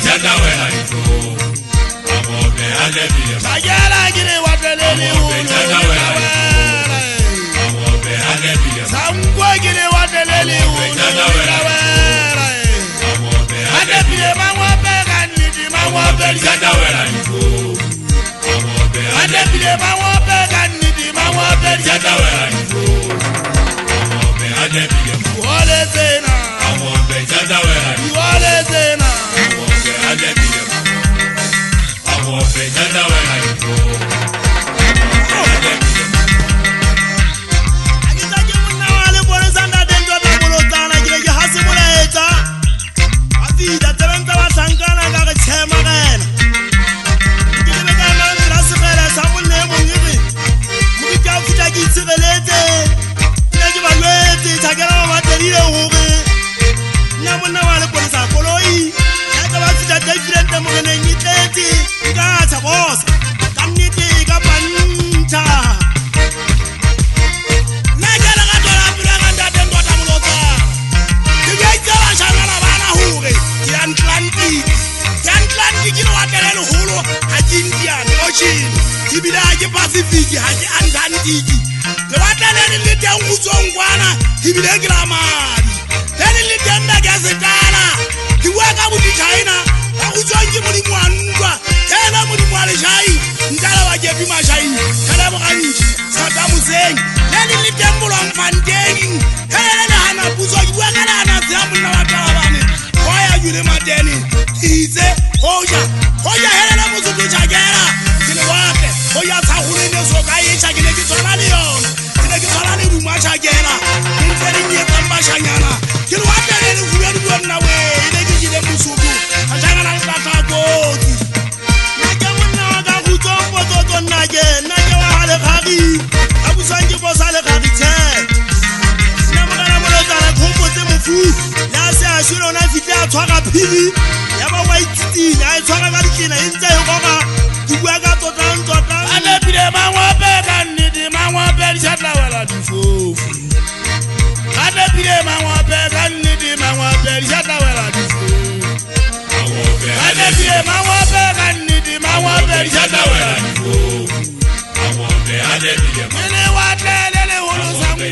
jada wela ifo. Amobe adebile. Sagala gire watelele Amobe jada wela ifo. Amobe adebile. Sangwa gire watelele jada wela ifo. Amobe adebile mangwape kanidi mangwape jada wela ifo. Amobe adebile mangwape kanidi mangwape jada wela ifo. Amobe adebile. Wale zena. Amobe jada wela ifo. Wale zena. Amobe adebile. Amobe jada wela ifo. Pacific haji Antarctica le wataleni litengu zongwana ibile gramadi leni litemba gazetala diweka mu China akuzongi muri mwanwa tena muri mwalishai ndala wajepi mashai kala bokani sata musengi leni litembu lo mfandeni kala hana buzogi wekala hana zamu na watalabane koya yule madeni ize hoja helena muzutu chagera kile wate hoya tsahule nezo kai chakile kitsona leona kile kitsona le ruma chagera interi nye tamba shanyana kile wate le vuyeru bona we ile kile musuku achanga na tata goti naja monna ga kutombo toto naje wa hale khagi abusanji bo sale khagi tse namagana mo lotala khombo tse mofu ya se a shiro na fitla tshwara phiri ya ba wa ititi ya tshwara ga dikina intse yo goga dibua ka tota adebile mangwape kanidi mangwape jada wela difofu adebile mangwape kanidi mangwape jada wela difofu adebile mangwape kanidi mangwape jada wela difofu Amobe adebile. Mene watelele hulu sango